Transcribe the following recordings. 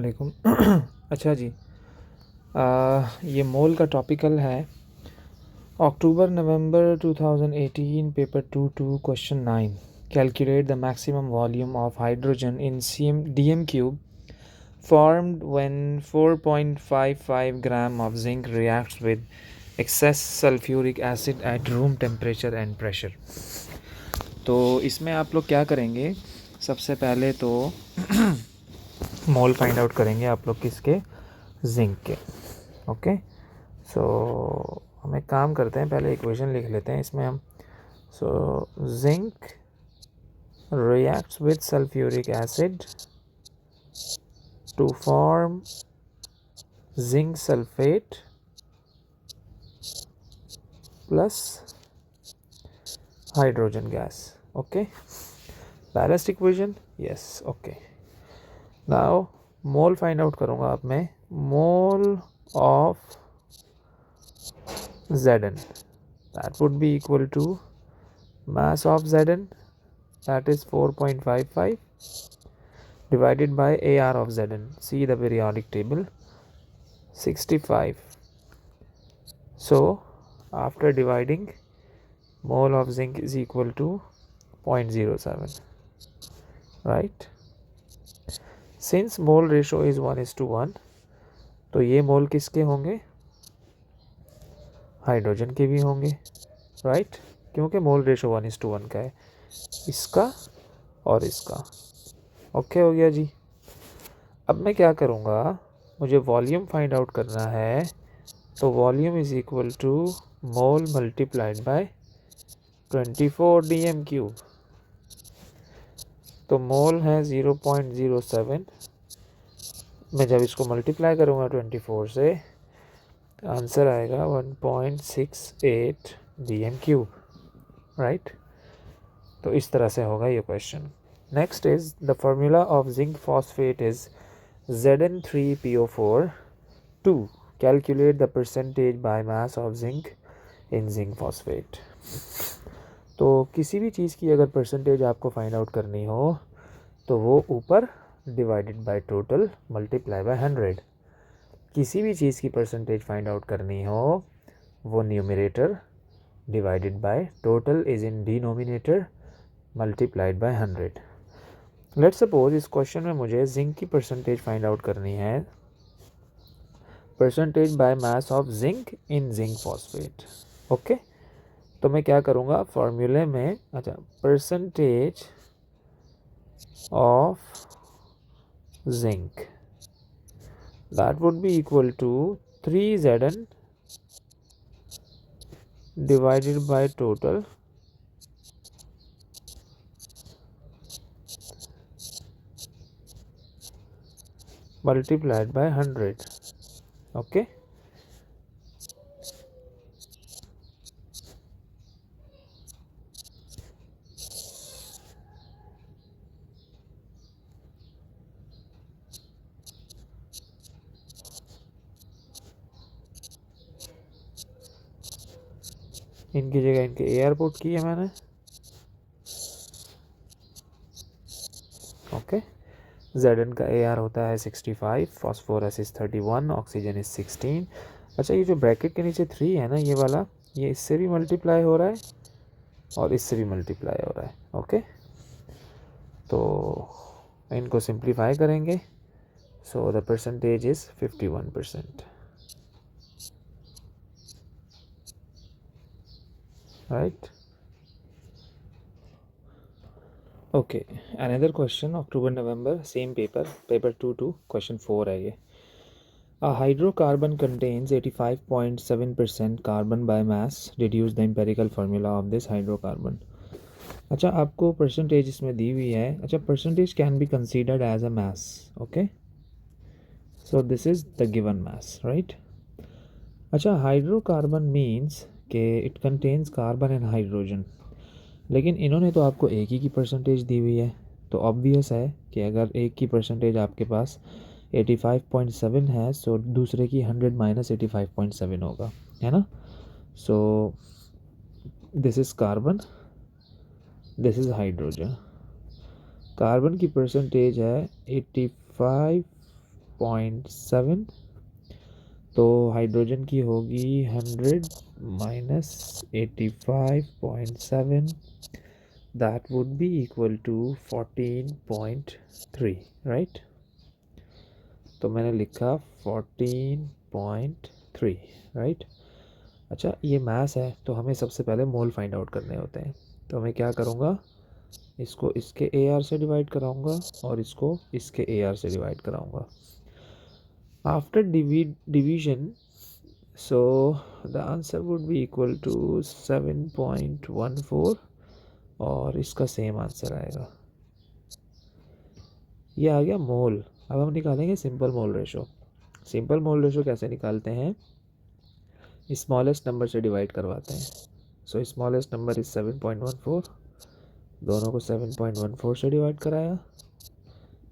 वालेकुम। अच्छा जी, ये मोल का टॉपिकल है अक्टूबर नवंबर 2018 paper 2 question 9। Calculate the maximum volume of hydrogen in DM cube formed when 4.55 gram of zinc reacts with excess sulfuric acid at room temperature and pressure। तो इसमें आप लोग क्या करेंगे, सबसे पहले तो मोल फाइंड आउट करेंगे आप लोग किसके, जिंक के। ओके, सो हम एक काम करते हैं, पहले इक्वेशन लिख लेते हैं इसमें हम। So zinc reacts with sulphuric acid to form zinc sulphate plus hydrogen gas. Okay, balanced equation, yes. Okay, now mole find out करूँगा अब मैं। Mole of Zn, that would be equal to mass of Zn, that is 4.55 divided by AR of Zn. See the periodic table, 65. So after dividing, mole of zinc is equal to 0.07, right? Since mole ratio is 1:1, तो ये मोल किसके होंगे, hydrogen के भी होंगे, right? क्योंकि mole ratio 1:1 का है, इसका और इसका। ओके हो गया जी। अब मैं क्या करूँगा, मुझे वॉल्यूम फाइंड आउट करना है, तो volume is equal to mole multiplied by 24 DM cube. तो मोल है 0.07, मैं जब इसको मल्टीप्लाई करूँगा 24 से, आंसर आएगा 1.68 DM क्यूब, राइट? तो इस तरह से होगा ये question. Next is the formula of zinc phosphate is Zn3PO4 2। Calculate the percentage by mass of zinc in zinc phosphate. तो किसी भी चीज़ की अगर परसेंटेज आपको फाइंड आउट करनी हो तो वो ऊपर divided by total multiply by 100। किसी भी चीज़ की परसेंटेज फाइंड आउट करनी हो वो numerator divided by total is in denominator multiplied by 100। Let's suppose इस क्वेश्चन में मुझे जिंक की परसेंटेज फाइंड आउट करनी है, percentage by mass of zinc in zinc phosphate. Okay, तो मैं क्या करूँगा फॉर्मूले में, अच्छा, percentage of zinc that would be equal to 3Zn divided by total multiplied by 100. Okay, इनकी जगह इनके एयरपोर्ट की है मैंने। ओके, Zn का AR होता है 65, फॉस्फोरस इज 31, ऑक्सीजन इज 16। अच्छा, ये जो ब्रैकेट के नीचे 3 है ना, ये वाला, ये इससे भी मल्टीप्लाई हो रहा है और इससे भी मल्टीप्लाई हो रहा है। ओके, तो इनको सिंप्लीफाई करेंगे, so the percentage is 51%, right? Okay, another question October November same paper 2 question 4 है ये। A hydrocarbon contains 85.7% carbon by mass. Deduce the empirical formula of this hydrocarbon. अच्छा, आपको परसेंटेज इसमें दी हुई है। अच्छा, percentage can be considered as a mass. Okay, so this is the given mass, right? अच्छा, hydrocarbon means के it contains carbon and hydrogen, लेकिन इन्होंने तो आपको एक ही की परसेंटेज दी हुई है, तो ऑब्वियस है कि अगर एक की परसेंटेज आपके पास 85.7 है, सो दूसरे की 100 माइनस 85.7 होगा, है ना? So this is carbon, this is hydrogen. Carbon की परसेंटेज है 85 85.7, तो हाइड्रोजन की होगी 100 minus 85.7, that would be equal to 14.3, right. तो मैंने लिखा 14.3, राइट। अच्छा, ये मास है तो हमें सबसे पहले मोल फाइंड आउट करने होते हैं। तो मैं क्या करूँगा, इसको इसके AR से डिवाइड कराऊंगा और इसको इसके AR से डिवाइड कराऊंगा। After division, so the answer would be equal to 7.14 और इसका सेम आंसर आएगा। ये आ गया मोल। अब हम निकालेंगे simple mole ratio. Simple mole ratio कैसे निकालते हैं, स्मॉलेस्ट नंबर से डिवाइड करवाते हैं। सो स्मॉलेस्ट नंबर इज 7.14, दोनों को 7.14 से डिवाइड कराया,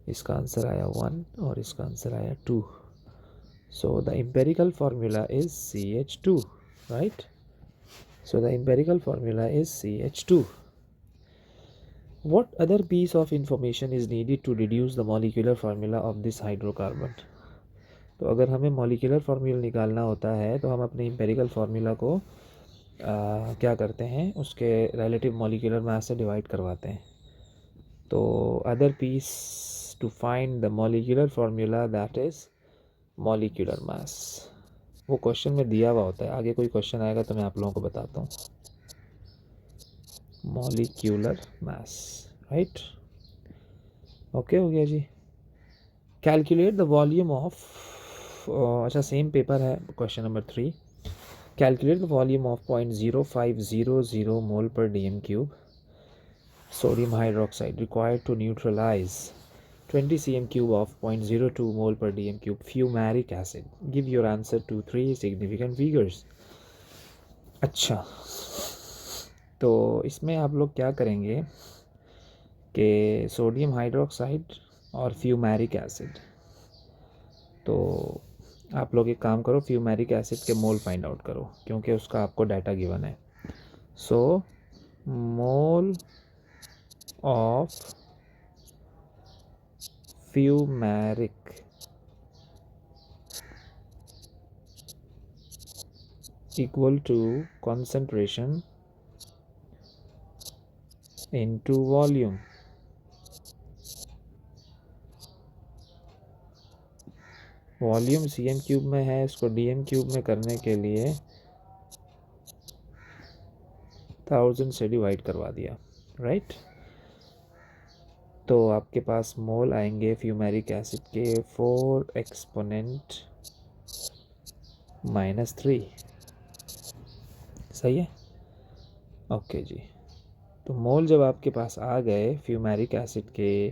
इसका आंसर आया 1 और इसका आंसर आया 2। So the empirical formula is CH2, right. So the empirical formula is CH2. What other piece of information is needed to deduce the molecular formula of this hydrocarbon? तो अगर हमें molecular formula निकालना होता है तो हम अपने एम्पिरिकल फार्मूला को क्या करते हैं, उसके रिलेटिव मॉलिक्यूलर मास से डिवाइड करवाते हैं। तो other piece to find the molecular formula that is molecular mass, वो क्वेश्चन में दिया हुआ होता है। आगे कोई क्वेश्चन आएगा तो मैं आप लोगों को बताता हूँ। Molecular mass, right. ओके, हो गया जी। कैलकुलेट द वॉल्यूम ऑफ, अच्छा सेम पेपर है, question number 3। Calculate the volume of 0.0500 मोल पर dm cube sodium hydroxide required to neutralize 20 cm cube of 0.02 mole per dm cube fumaric acid. Give your answer to 3 significant figures. अच्छा, तो इसमें आप लोग क्या करेंगे कि सोडियम हाइड्रोक्साइड और फ्यूमैरिक एसिड, तो आप लोग एक काम करो, फ्यूमैरिक एसिड के मोल फाइंड आउट करो क्योंकि उसका आपको डाटा गिवन है। So mole of fumaric equal to concentration into volume. Volume cm cube में है, इसको dm क्यूब में करने के लिए 1000 से डिवाइड करवा दिया, राइट। तो आपके पास मोल आएंगे फ्यूमेरिक एसिड के 4 एक्सपोनेंट -3, सही है। ओके जी, तो मोल जब आपके पास आ गए फ्यूमेरिक एसिड के,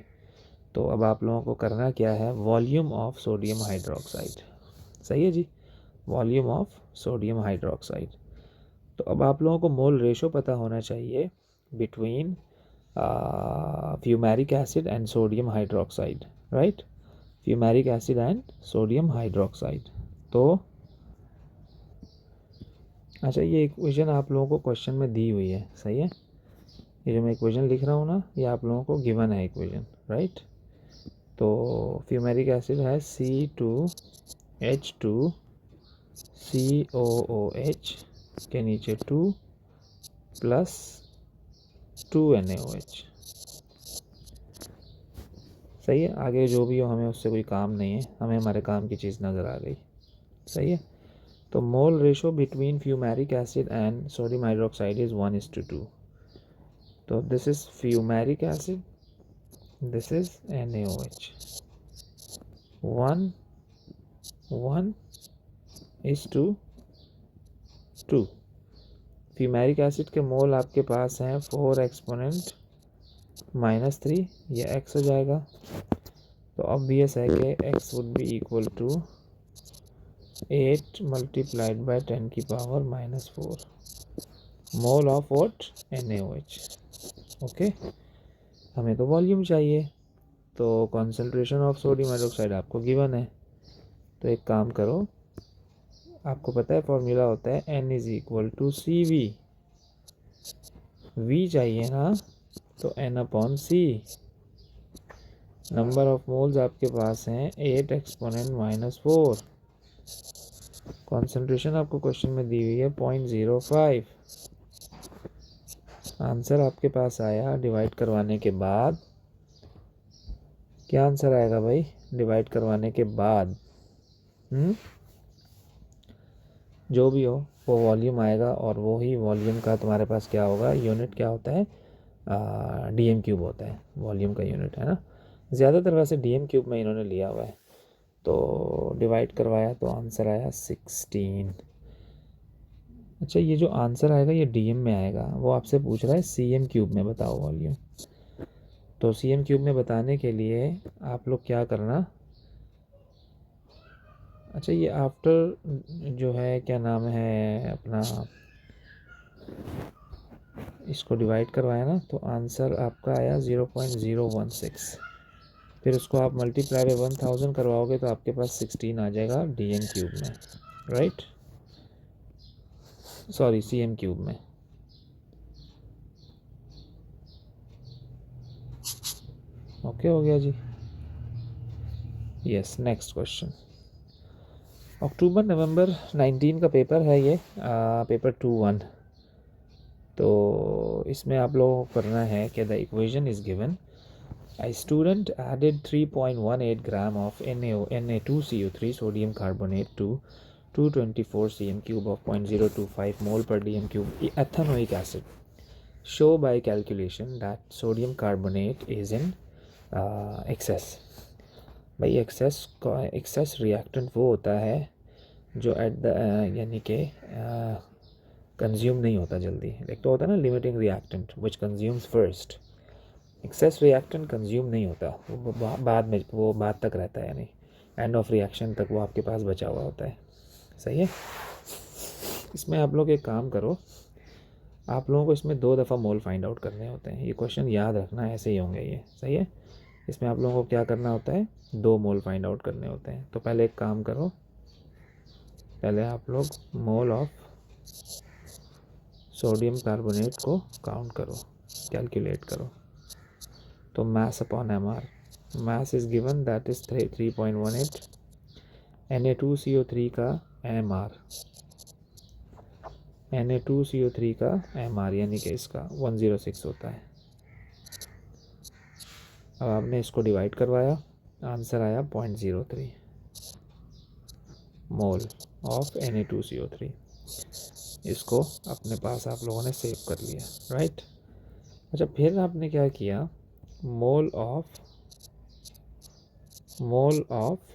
तो अब आप लोगों को करना क्या है, वॉल्यूम ऑफ सोडियम हाइड्रोक्साइड, सही है जी, वॉल्यूम ऑफ सोडियम हाइड्रोक्साइड। तो अब आप लोगों को मोल रेशो पता होना चाहिए between fumaric acid and sodium hydroxide, right, fumaric acid and sodium hydroxide. तो अच्छा, ये इक्वेशन आप लोगों को क्वेश्चन में दी हुई है, सही है। ये जो मैं इक्वेशन लिख रहा हूँ ना, ये आप लोगों को गिवन है इक्वेशन, राइट। तो फ्यूमेरिक एसिड है C2H2COOH के नीचे 2 प्लस 2NaOH, सही है। आगे जो भी हो हमें उससे कोई काम नहीं है, हमें हमारे काम की चीज़ नज़र आ गई, सही है। तो mole ratio between fumaric acid and sodium hydroxide is 1:2। तो this is fumaric acid, this is NaOH, 1:2। Fumaric acid के मोल आपके पास हैं 4 एक्सपोनेंट -3, ये x हो जाएगा। तो ऑब्वियस है कि x would be equal to 8 multiplied by 10 की power -4 mole of what, NaOH। Okay, हमें तो वॉल्यूम चाहिए, तो कॉन्सेंट्रेशन ऑफ सोडियम हाइड्रोक्साइड आपको गिवन है। तो एक काम करो, आपको पता है फॉर्मूला होता है N is equal to CV, V चाहिए ना, तो N/C। नंबर ऑफ मोल्स आपके पास हैं 8 एक्सपोनेंट -4। कॉन्सेंट्रेशन आपको क्वेश्चन में दी हुई है 0.05। आंसर आपके पास आया डिवाइड करवाने के बाद, क्या आंसर आएगा भाई डिवाइड करवाने के बाद? जो भी हो वो वॉल्यूम आएगा, और वो ही वॉल्यूम का तुम्हारे पास क्या होगा, यूनिट क्या होता है, डीएम क्यूब होता है वॉल्यूम का यूनिट, है ना। ज़्यादातर वैसे डीएम क्यूब में इन्होंने लिया हुआ है। तो डिवाइड करवाया तो आंसर आया 16। अच्छा, ये जो आंसर आएगा ये डीएम में आएगा, वो आपसे पूछ रहा है सीएम क्यूब में बताओ वॉल्यूम। तो सीएम क्यूब में बताने के लिए आप लोग क्या करना, अच्छा ये आफ्टर जो है क्या नाम है अपना, इसको डिवाइड करवाया ना, तो आंसर आपका आया 0.016। फिर उसको आप मल्टीप्लाई बाय 1000 करवाओगे तो आपके पास 16 आ जाएगा डीएम क्यूब में, राइट, सॉरी सीएम क्यूब में। ओके हो गया जी। Yes, next question. October November 19 का पेपर है ये, पेपर 2-1। तो इसमें आप लोगों को करना है कि the equation is given, a student added 3.18 gram of Na2CO3 sodium carbonate to 224 cm cube of 0.025 mole per dm cube ethanoic acid. Show by calculation that sodium carbonate is in excess. भाई access reactant वो होता है जो at the यानी कि consume नहीं होता जल्दी। एक तो होता है ना limiting reactant which consumes first, excess reactant consume नहीं होता, वो बाद में, वो बाद तक रहता है, यानी एंड ऑफ रिएक्शन तक वो आपके पास बचा हुआ होता है। सही है। इसमें आप लोग एक काम करो, आप लोगों को इसमें 2 दफ़ा मोल फाइंड आउट करने होते हैं। ये क्वेश्चन याद रखना, ऐसे ही होंगे ये। सही है। इसमें आप लोगों को क्या करना होता है, 2 मोल फाइंड आउट करने होते हैं। तो पहले एक काम करो, पहले आप लोग मोल ऑफ सोडियम कार्बोनेट को काउंट करो, कैलकुलेट करो। तो mass upon MR, mass is given that is 3.18, Na2CO3 का एमआर, Na2CO3 का एमआर यानी कि इसका 106 होता है। अब आपने इसको डिवाइड करवाया, आंसर आया 0.03 मोल ऑफ Na2CO3। इसको अपने पास आप लोगों ने सेव कर लिया, राइट। अच्छा, फिर आपने क्या किया, mole of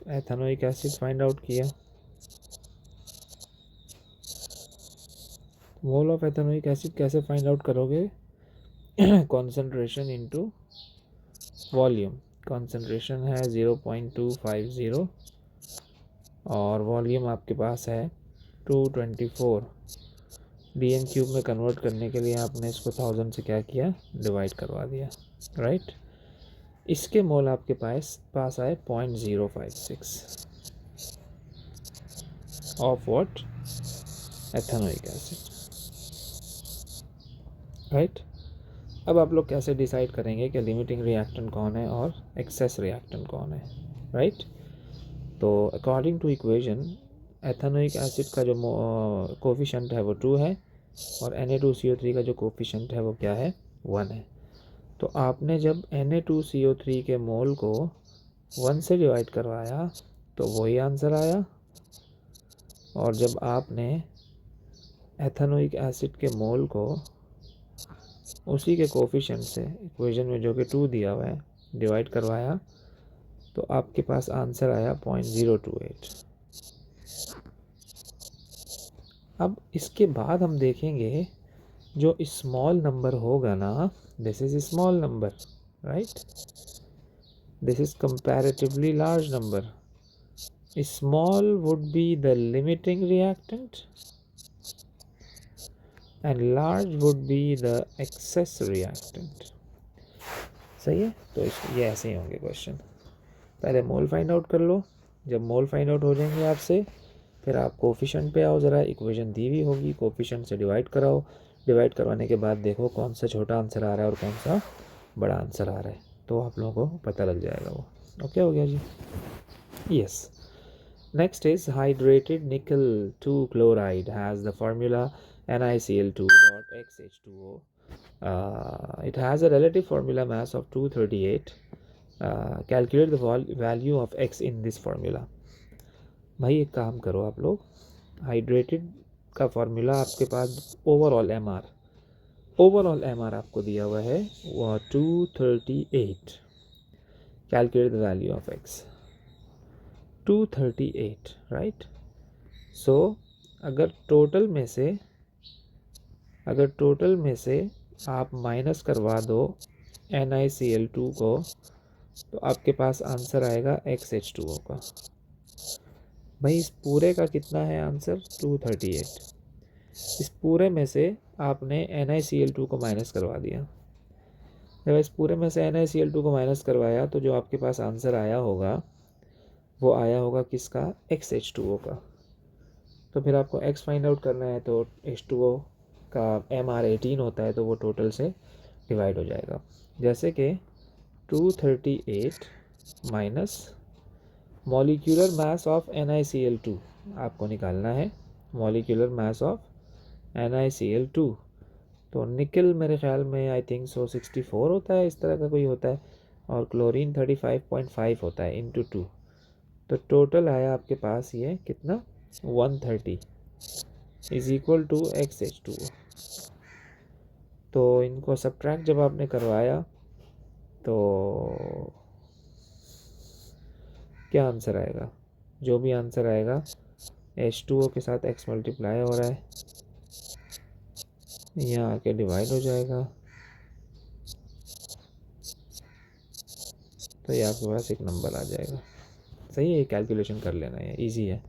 ethanoic acid find out किया। मोल ऑफ एथेनोइक एसिड कैसे फाइंड आउट करोगे, कॉन्सेंट्रेशन इनटू वॉल्यूम। कॉन्सेंट्रेशन है 0.250 और वॉल्यूम आपके पास है 224। डीएम क्यूब में कन्वर्ट करने के लिए आपने इसको 1000 से क्या किया, डिवाइड करवा दिया, राइट। इसके मोल आपके पास आए 0.056 of what, ethanoic acid, right. अब आप लोग कैसे डिसाइड करेंगे कि लिमिटिंग रिएक्टेंट कौन है और एक्सेस रिएक्टेंट कौन है, राइट। तो according to equation, ethanoic acid का जो कोफिशिएंट है वो 2 है, और Na2CO3 का जो कोफिशिएंट है वो क्या है, 1 है। तो आपने जब Na2CO3 के मोल को 1 से डिवाइड करवाया तो वही आंसर आया, और जब आपने एथेनोइक एसिड के मोल को उसी के कोफिशिएंट से, इक्वेशन में जो कि 2 दिया हुआ है, डिवाइड करवाया तो आपके पास आंसर आया 0.028। अब इसके बाद हम देखेंगे जो स्मॉल नंबर होगा ना, this is small number, right, this is comparatively large number. Small would be the limiting reactant and large would be the excess reactant. सही है। तो ये ऐसे ही होंगे क्वेश्चन। पहले मोल फाइंड आउट कर लो, जब मोल फाइंड आउट हो जाएंगे आपसे, फिर आप कोफिशिएंट पे आओ, ज़रा इक्वेशन दी हुई होगी, कोफिशिएंट से डिवाइड कराओ, डिवाइड करवाने के बाद देखो कौन सा छोटा आंसर आ रहा है और कौन सा बड़ा आंसर आ रहा है। तो आप लोगों को पता लग जाएगा वो। ओके हो गया जी। Yes, next is hydrated nickel 2 chloride has the formula NiCl2.xH2O. It has a relative formula mass of 238. Calculate the value of X in this formula. भाई एक काम करो आप लोग, हाइड्रेटेड का फॉर्मूला आपके पास ओवरऑल एम आर आपको दिया हुआ है वो 238. Calculate the value of x 238, right. So अगर टोटल में से आप माइनस करवा दो NiCl2 को, तो आपके पास आंसर आएगा XH2O का। भाई इस पूरे का कितना है आंसर? 238। इस पूरे में से आपने NiCl2 को माइनस करवा दिया। जब इस पूरे में से NiCl2 को माइनस करवाया तो जो आपके पास आंसर आया होगा वो आया होगा किसका? XH2O का। तो फिर आपको X फाइंड आउट करना है, तो H2O का MR 18 होता है, तो वो टोटल से डिवाइड हो जाएगा। जैसे कि 238 minus molecular mass of NiCl2 आपको निकालना है, मॉलिक्यूलर मास ऑफ NiCl2। तो निकल मेरे ख्याल में आई थिंक 64 होता है, इस तरह का कोई होता है, और क्लोरीन 35.5 होता है इंटू 2। तो टोटल आया आपके पास ये कितना? 130 इज इक्वल टू XH2O। तो इनको सब्ट्रैक्ट जब आपने करवाया तो क्या आंसर आएगा? जो भी आंसर आएगा H2O के साथ X मल्टीप्लाई हो रहा है, यहाँ आके डिवाइड हो जाएगा, तो ये आपके पास एक नंबर आ जाएगा। सही है, कैलकुलेशन कर लेना है, इजी है।